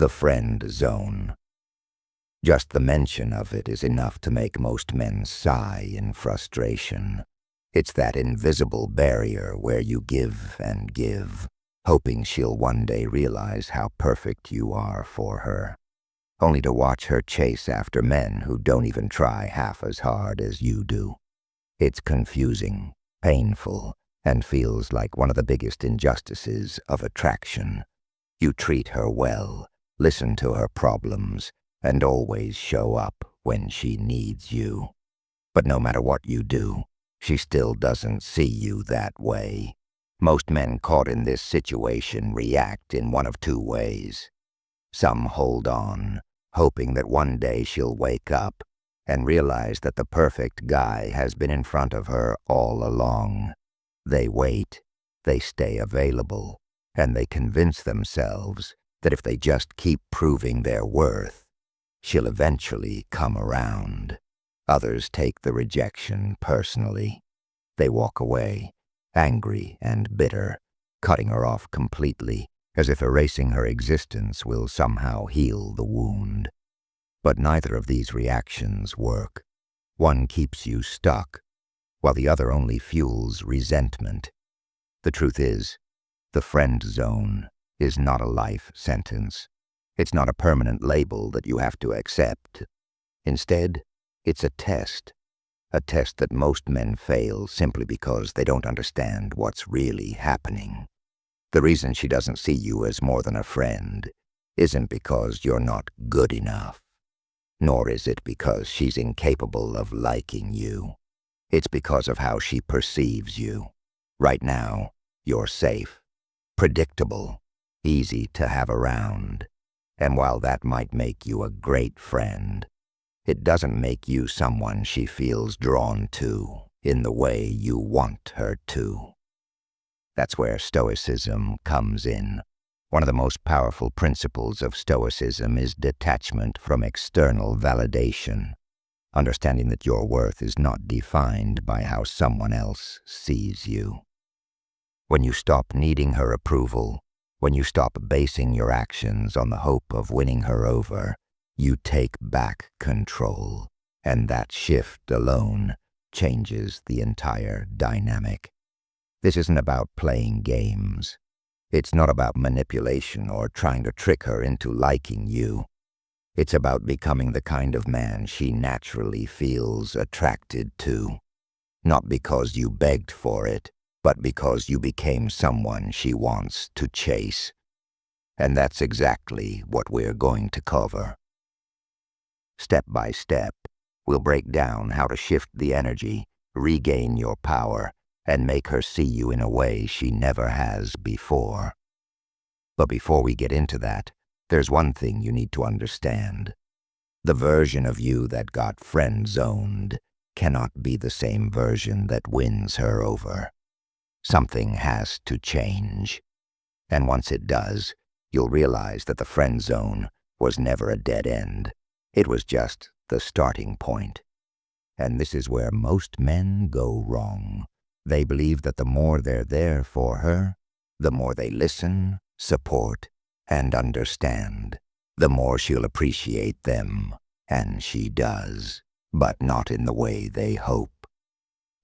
The friend zone. Just the mention of it is enough to make most men sigh in frustration. It's that invisible barrier where you give and give, hoping she'll one day realize how perfect you are for her, only to watch her chase after men who don't even try half as hard as you do. It's confusing, painful, and feels like one of the biggest injustices of attraction. You treat her well, listen to her problems, and always show up when she needs you. But no matter what you do, she still doesn't see you that way. Most men caught in this situation react in one of two ways. Some hold on, hoping that one day she'll wake up and realize that the perfect guy has been in front of her all along. They wait, they stay available, and they convince themselves that if they just keep proving their worth, she'll eventually come around. Others take the rejection personally. They walk away, angry and bitter, cutting her off completely, as if erasing her existence will somehow heal the wound. But neither of these reactions work. One keeps you stuck, while the other only fuels resentment. The truth is, the friend zone is not a life sentence. It's not a permanent label that you have to accept. Instead, it's a test that most men fail simply because they don't understand what's really happening. The reason she doesn't see you as more than a friend isn't because you're not good enough, nor is it because she's incapable of liking you. It's because of how she perceives you. Right now, you're safe, predictable, easy to have around. And while that might make you a great friend, it doesn't make you someone she feels drawn to in the way you want her to. That's where Stoicism comes in. One of the most powerful principles of Stoicism is detachment from external validation, understanding that your worth is not defined by how someone else sees you. When you stop needing her approval, when you stop basing your actions on the hope of winning her over, you take back control, and that shift alone changes the entire dynamic. This isn't about playing games. It's not about manipulation or trying to trick her into liking you. It's about becoming the kind of man she naturally feels attracted to, not because you begged for it, but because you became someone she wants to chase. And that's exactly what we're going to cover. Step by step, we'll break down how to shift the energy, regain your power, and make her see you in a way she never has before. But before we get into that, there's one thing you need to understand. The version of you that got friend-zoned cannot be the same version that wins her over. Something has to change. And once it does, you'll realize that the friend zone was never a dead end. It was just the starting point. And this is where most men go wrong. They believe that the more they're there for her, the more they listen, support, and understand, the more she'll appreciate them. And she does, but not in the way they hope.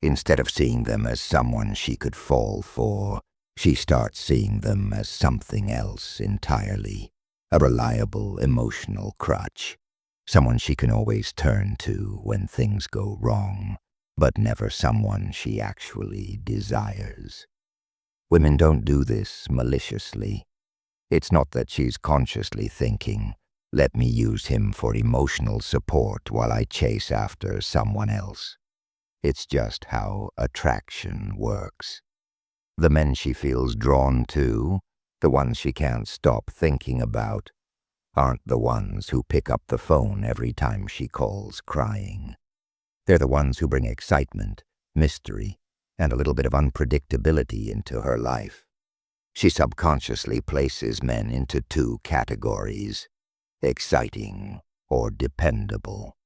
Instead of seeing them as someone she could fall for, she starts seeing them as something else entirely, a reliable emotional crutch, someone she can always turn to when things go wrong, but never someone she actually desires. Women don't do this maliciously. It's not that she's consciously thinking, let me use him for emotional support while I chase after someone else. It's just how attraction works. The men she feels drawn to, the ones she can't stop thinking about, aren't the ones who pick up the phone every time she calls crying. They're the ones who bring excitement, mystery, and a little bit of unpredictability into her life. She subconsciously places men into two categories: exciting or dependable.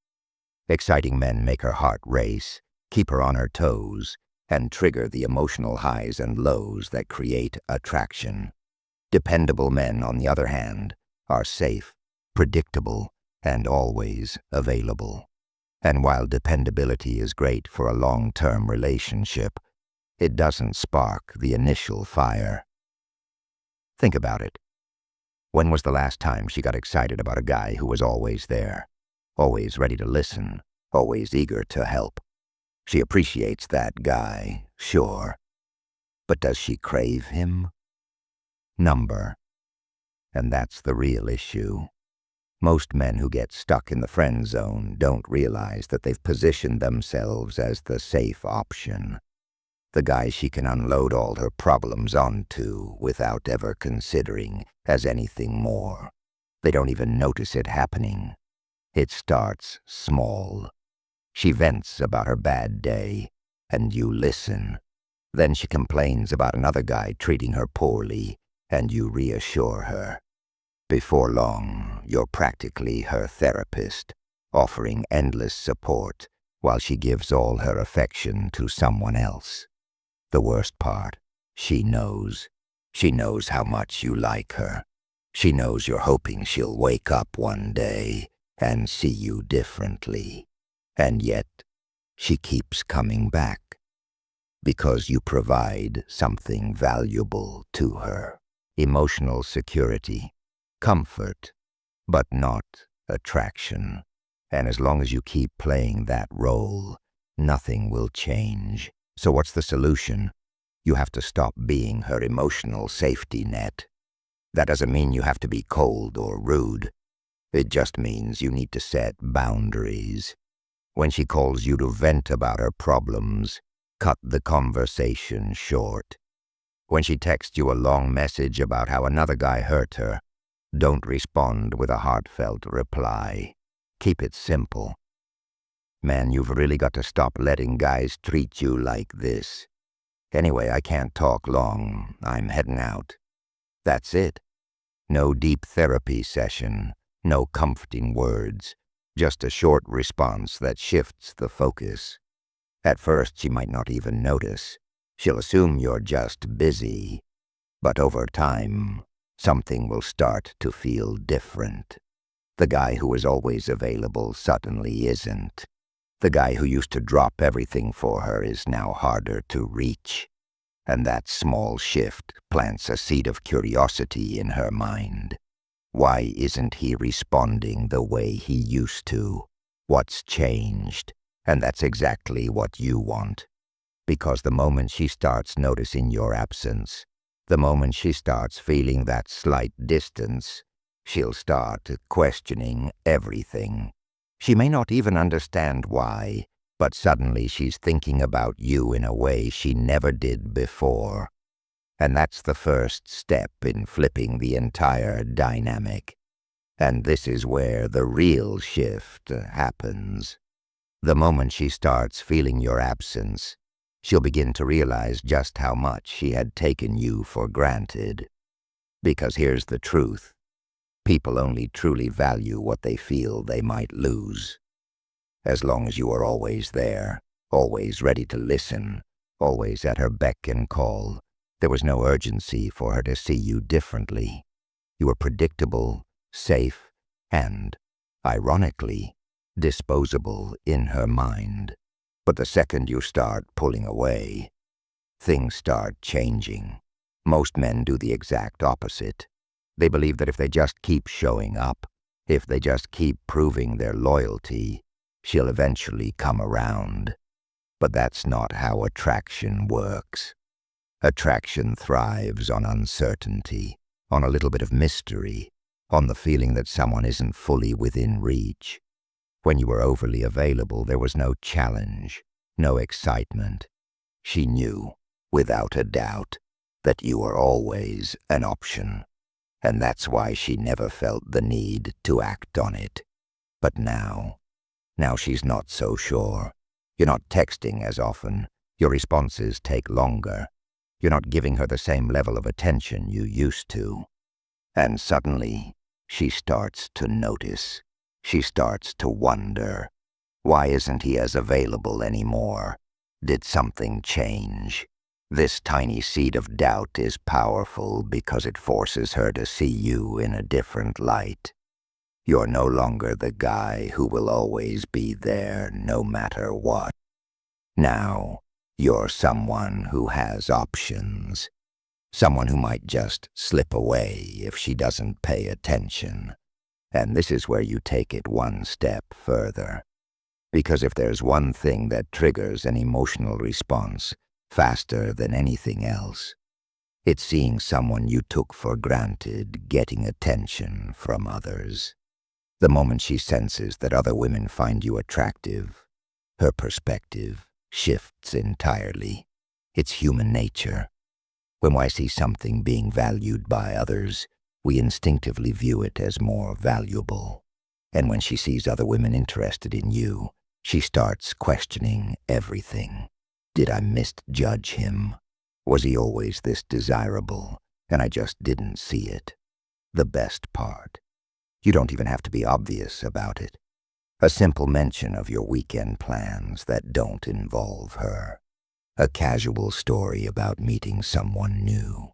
Exciting men make her heart race, keep her on her toes, and trigger the emotional highs and lows that create attraction. Dependable men, on the other hand, are safe, predictable, and always available. And while dependability is great for a long-term relationship, it doesn't spark the initial fire. Think about it. When was the last time she got excited about a guy who was always there, always ready to listen, always eager to help? She appreciates that guy, sure, but does she crave him? Number. And that's the real issue. Most men who get stuck in the friend zone don't realize that they've positioned themselves as the safe option, the guy she can unload all her problems onto without ever considering as anything more. They don't even notice it happening. It starts small. She vents about her bad day, and you listen. Then she complains about another guy treating her poorly, and you reassure her. Before long, you're practically her therapist, offering endless support while she gives all her affection to someone else. The worst part, she knows. She knows how much you like her. She knows you're hoping she'll wake up one day and see you differently. And yet, she keeps coming back because you provide something valuable to her. Emotional security, comfort, but not attraction. And as long as you keep playing that role, nothing will change. So what's the solution? You have to stop being her emotional safety net. That doesn't mean you have to be cold or rude. It just means you need to set boundaries. When she calls you to vent about her problems, cut the conversation short. When she texts you a long message about how another guy hurt her, don't respond with a heartfelt reply. Keep it simple. Man, you've really got to stop letting guys treat you like this. Anyway, I can't talk long. I'm heading out. That's it. No deep therapy session, no comforting words, just a short response that shifts the focus. At first, she might not even notice. She'll assume you're just busy. But over time, something will start to feel different. The guy who is always available suddenly isn't. The guy who used to drop everything for her is now harder to reach. And that small shift plants a seed of curiosity in her mind. Why isn't he responding the way he used to? What's changed? And that's exactly what you want. Because the moment she starts noticing your absence, the moment she starts feeling that slight distance, she'll start questioning everything. She may not even understand why, but suddenly she's thinking about you in a way she never did before. And that's the first step in flipping the entire dynamic. And this is where the real shift happens. The moment she starts feeling your absence, she'll begin to realize just how much she had taken you for granted. Because here's the truth. People only truly value what they feel they might lose. As long as you are always there, always ready to listen, always at her beck and call, there was no urgency for her to see you differently. You were predictable, safe, and, ironically, disposable in her mind. But the second you start pulling away, things start changing. Most men do the exact opposite. They believe that if they just keep showing up, if they just keep proving their loyalty, she'll eventually come around. But that's not how attraction works. Attraction thrives on uncertainty, on a little bit of mystery, on the feeling that someone isn't fully within reach. When you were overly available, there was no challenge, no excitement. She knew, without a doubt, that you were always an option. And that's why she never felt the need to act on it. But now she's not so sure. You're not texting as often. Your responses take longer. You're not giving her the same level of attention you used to. And suddenly, she starts to notice. She starts to wonder, why isn't he as available anymore? Did something change? This tiny seed of doubt is powerful because it forces her to see you in a different light. You're no longer the guy who will always be there no matter what. Now, you're someone who has options. Someone who might just slip away if she doesn't pay attention. And this is where you take it one step further. Because if there's one thing that triggers an emotional response faster than anything else, it's seeing someone you took for granted getting attention from others. The moment she senses that other women find you attractive, her perspective shifts entirely. It's human nature. When I see something being valued by others, we instinctively view it as more valuable. And when she sees other women interested in you, she starts questioning everything. Did I misjudge him? Was he always this desirable, and I just didn't see it? The best part. You don't even have to be obvious about it. A simple mention of your weekend plans that don't involve her. A casual story about meeting someone new.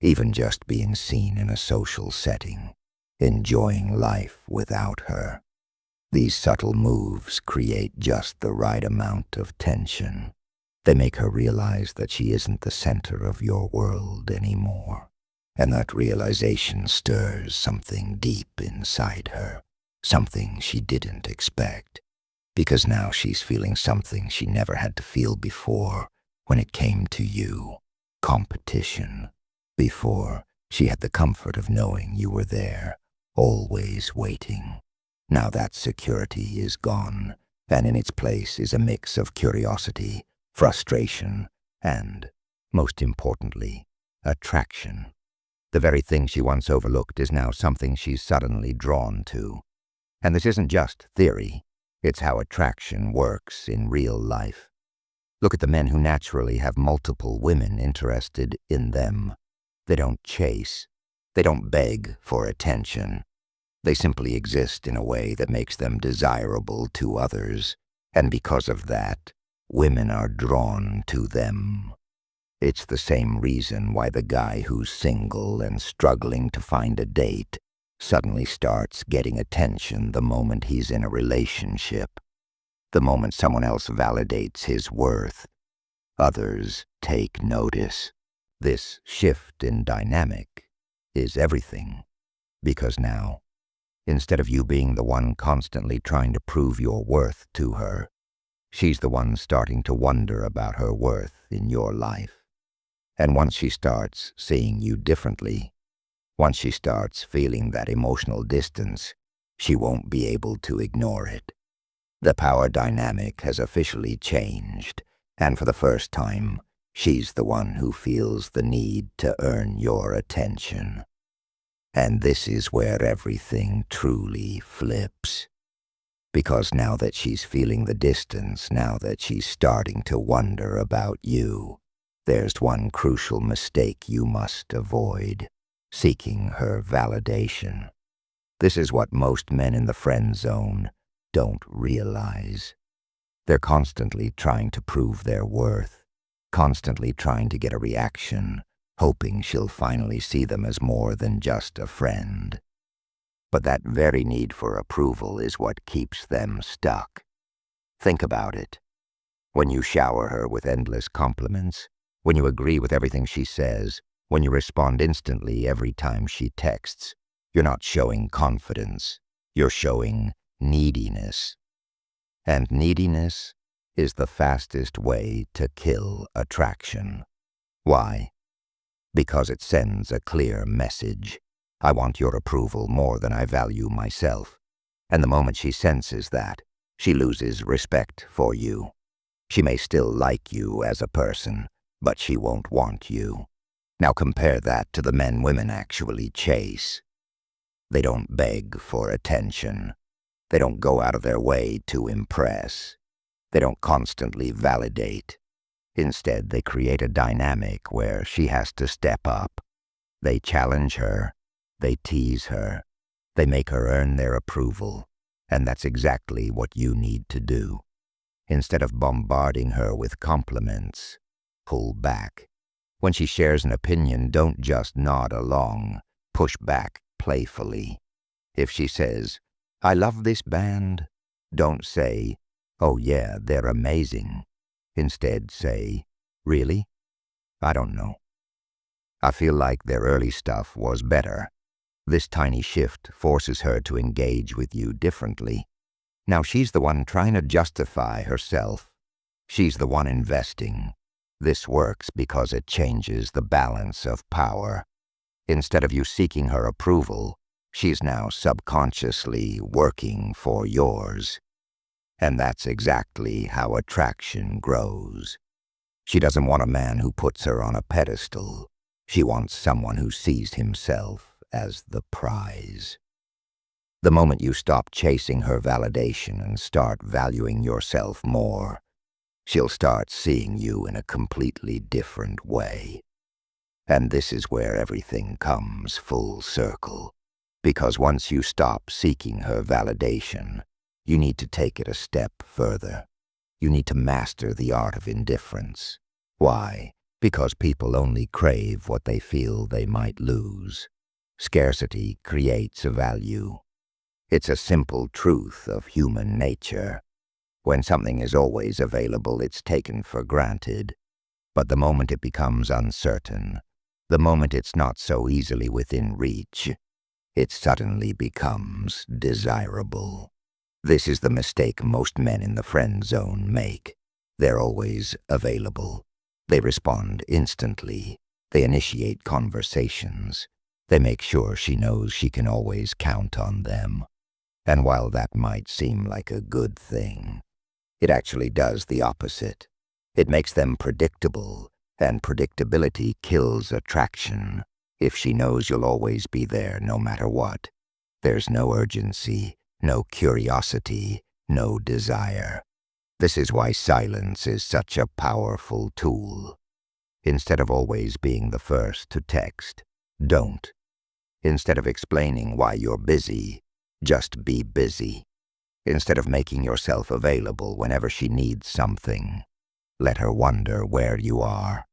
Even just being seen in a social setting. Enjoying life without her. These subtle moves create just the right amount of tension. They make her realize that she isn't the center of your world anymore. And that realization stirs something deep inside her, something she didn't expect. Because now she's feeling something she never had to feel before when it came to you, competition. Before, she had the comfort of knowing you were there, always waiting. Now that security is gone, and in its place is a mix of curiosity, frustration, and, most importantly, attraction. The very thing she once overlooked is now something she's suddenly drawn to. And this isn't just theory, it's how attraction works in real life. Look at the men who naturally have multiple women interested in them. They don't chase. They don't beg for attention. They simply exist in a way that makes them desirable to others, and because of that, women are drawn to them. It's the same reason why the guy who's single and struggling to find a date suddenly starts getting attention the moment he's in a relationship. The moment someone else validates his worth, others take notice. This shift in dynamic is everything, because now, instead of you being the one constantly trying to prove your worth to her, she's the one starting to wonder about her worth in your life. And once she starts seeing you differently, once she starts feeling that emotional distance, she won't be able to ignore it. The power dynamic has officially changed, and for the first time, she's the one who feels the need to earn your attention. And this is where everything truly flips. Because now that she's feeling the distance, now that she's starting to wonder about you, there's one crucial mistake you must avoid: seeking her validation. This is what most men in the friend zone don't realize. They're constantly trying to prove their worth, constantly trying to get a reaction, hoping she'll finally see them as more than just a friend. But that very need for approval is what keeps them stuck. Think about it. When you shower her with endless compliments, when you agree with everything she says, when you respond instantly every time she texts, you're not showing confidence, you're showing neediness. And neediness is the fastest way to kill attraction. Why? Because it sends a clear message. I want your approval more than I value myself. And the moment she senses that, she loses respect for you. She may still like you as a person, but she won't want you. Now compare that to the men women actually chase. They don't beg for attention. They don't go out of their way to impress. They don't constantly validate. Instead, they create a dynamic where she has to step up. They challenge her. They tease her. They make her earn their approval. And that's exactly what you need to do. Instead of bombarding her with compliments, pull back. When she shares an opinion, don't just nod along. Push back playfully. If she says, "I love this band," don't say, "Oh yeah, they're amazing." Instead say, "Really? I don't know. I feel like their early stuff was better." This tiny shift forces her to engage with you differently. Now she's the one trying to justify herself. She's the one investing. This works because it changes the balance of power. Instead of you seeking her approval, she's now subconsciously working for yours. And that's exactly how attraction grows. She doesn't want a man who puts her on a pedestal. She wants someone who sees himself as the prize. The moment you stop chasing her validation and start valuing yourself more, she'll start seeing you in a completely different way. And this is where everything comes full circle. Because once you stop seeking her validation, you need to take it a step further. You need to master the art of indifference. Why? Because people only crave what they feel they might lose. Scarcity creates a value. It's a simple truth of human nature. When something is always available, it's taken for granted. But the moment it becomes uncertain, the moment it's not so easily within reach, it suddenly becomes desirable. This is the mistake most men in the friend zone make. They're always available. They respond instantly. They initiate conversations. They make sure she knows she can always count on them. And while that might seem like a good thing, it actually does the opposite. It makes them predictable, and predictability kills attraction. If she knows you'll always be there no matter what, there's no urgency, no curiosity, no desire. This is why silence is such a powerful tool. Instead of always being the first to text, don't. Instead of explaining why you're busy, just be busy. Instead of making yourself available whenever she needs something, let her wonder where you are.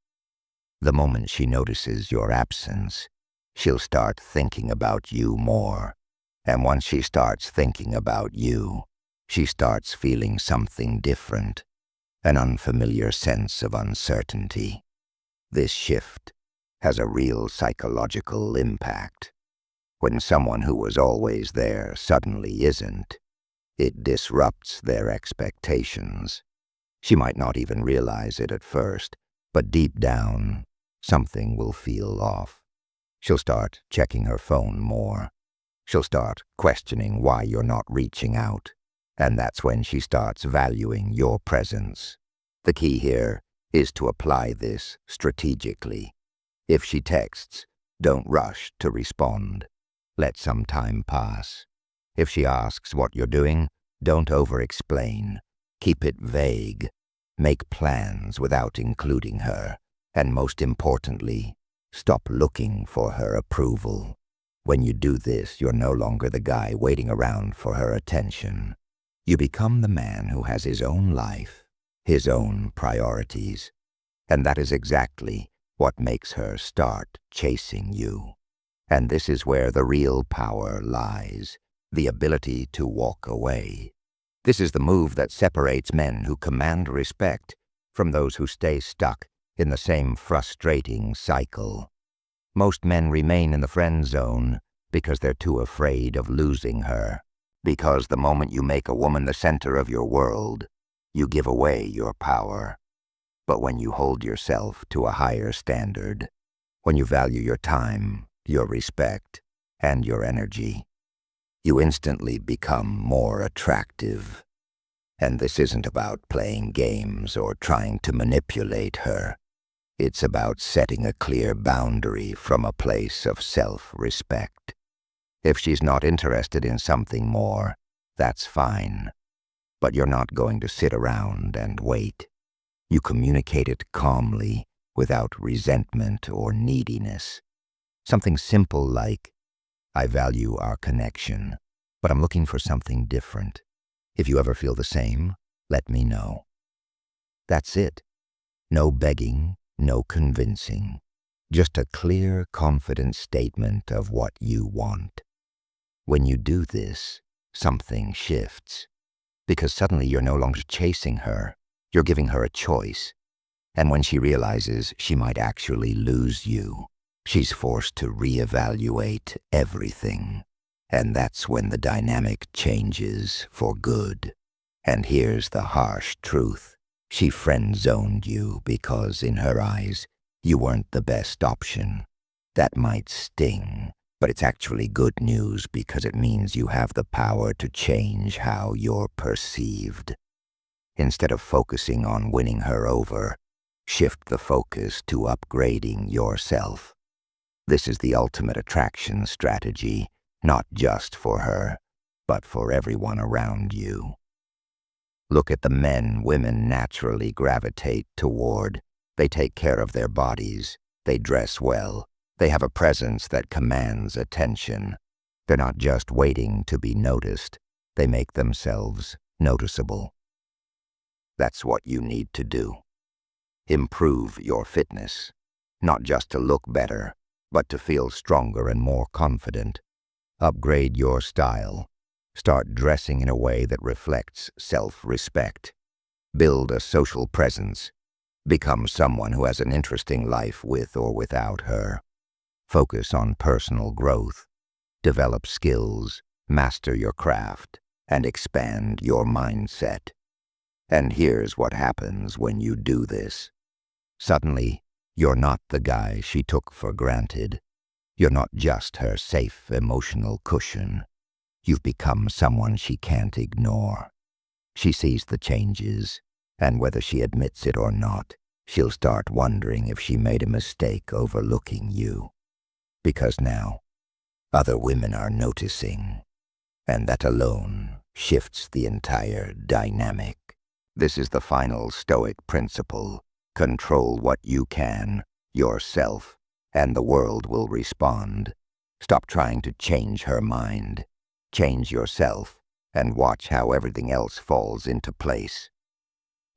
The moment she notices your absence, she'll start thinking about you more. And once she starts thinking about you, she starts feeling something different, an unfamiliar sense of uncertainty. This shift has a real psychological impact. When someone who was always there suddenly isn't, it disrupts their expectations. She might not even realize it at first, but deep down, something will feel off. She'll start checking her phone more. She'll start questioning why you're not reaching out. And that's when she starts valuing your presence. The key here is to apply this strategically. If she texts, don't rush to respond. Let some time pass. If she asks what you're doing, don't over-explain. Keep it vague. Make plans without including her. And most importantly, stop looking for her approval. When you do this, you're no longer the guy waiting around for her attention. You become the man who has his own life, his own priorities. And that is exactly what makes her start chasing you. And this is where the real power lies, the ability to walk away. This is the move that separates men who command respect from those who stay stuck in the same frustrating cycle. Most men remain in the friend zone because they're too afraid of losing her. Because the moment you make a woman the center of your world, you give away your power. But when you hold yourself to a higher standard, when you value your time, your respect, and your energy, you instantly become more attractive. And this isn't about playing games or trying to manipulate her. It's about setting a clear boundary from a place of self-respect. If she's not interested in something more, that's fine. But you're not going to sit around and wait. You communicate it calmly, without resentment or neediness. Something simple like, "I value our connection, but I'm looking for something different. If you ever feel the same, let me know." That's it. No begging, no convincing. Just a clear, confident statement of what you want. When you do this, something shifts. Because suddenly you're no longer chasing her, you're giving her a choice. And when she realizes she might actually lose you, she's forced to reevaluate everything. And that's when the dynamic changes for good. And here's the harsh truth. She friend-zoned you because, in her eyes, you weren't the best option. That might sting, but it's actually good news because it means you have the power to change how you're perceived. Instead of focusing on winning her over, shift the focus to upgrading yourself. This is the ultimate attraction strategy, not just for her, but for everyone around you. Look at the men women naturally gravitate toward. They take care of their bodies. They dress well. They have a presence that commands attention. They're not just waiting to be noticed. They make themselves noticeable. That's what you need to do. Improve your fitness, not just to look better, but to feel stronger and more confident. Upgrade your style. Start dressing in a way that reflects self-respect. Build a social presence. Become someone who has an interesting life with or without her. Focus on personal growth. Develop skills, master your craft, and expand your mindset. And here's what happens when you do this. Suddenly, you're not the guy she took for granted. You're not just her safe emotional cushion. You've become someone she can't ignore. She sees the changes, and whether she admits it or not, she'll start wondering if she made a mistake overlooking you. Because now, other women are noticing, and that alone shifts the entire dynamic. This is the final Stoic principle. Control what you can, yourself, and the world will respond. Stop trying to change her mind. Change yourself, and watch how everything else falls into place.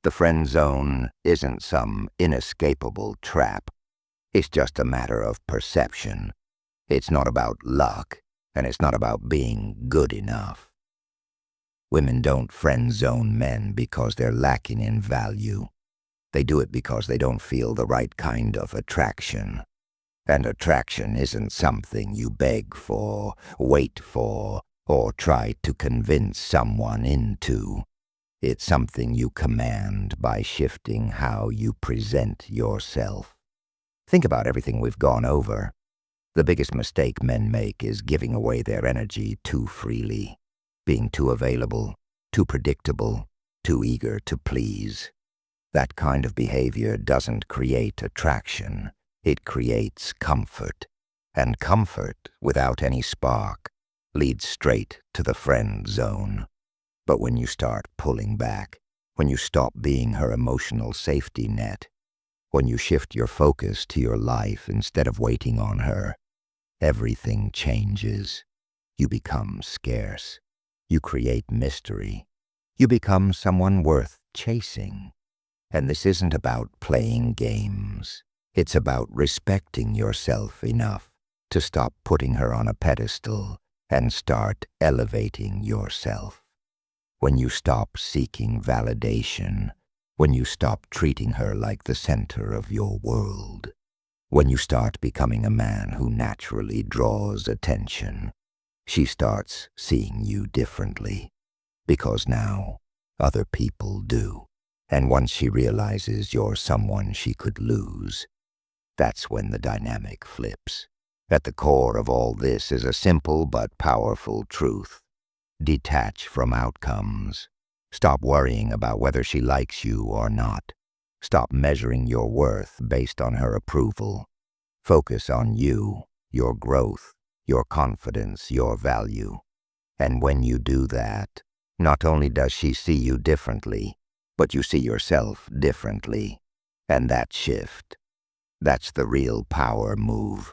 The friend zone isn't some inescapable trap. It's just a matter of perception. It's not about luck, and it's not about being good enough. Women don't friend zone men because they're lacking in value. They do it because they don't feel the right kind of attraction. And attraction isn't something you beg for, wait for, or try to convince someone into. It's something you command by shifting how you present yourself. Think about everything we've gone over. The biggest mistake men make is giving away their energy too freely, being too available, too predictable, too eager to please. That kind of behavior doesn't create attraction. It creates comfort. And comfort, without any spark, leads straight to the friend zone. But when you start pulling back, when you stop being her emotional safety net, when you shift your focus to your life instead of waiting on her, everything changes. You become scarce. You create mystery. You become someone worth chasing. And this isn't about playing games. It's about respecting yourself enough to stop putting her on a pedestal and start elevating yourself. When you stop seeking validation, when you stop treating her like the center of your world, when you start becoming a man who naturally draws attention, she starts seeing you differently, because now other people do. And once she realizes you're someone she could lose, that's when the dynamic flips. At the core of all this is a simple but powerful truth. Detach from outcomes. Stop worrying about whether she likes you or not. Stop measuring your worth based on her approval. Focus on you, your growth, your confidence, your value. And when you do that, not only does she see you differently, but you see yourself differently. And that shift, that's the real power move.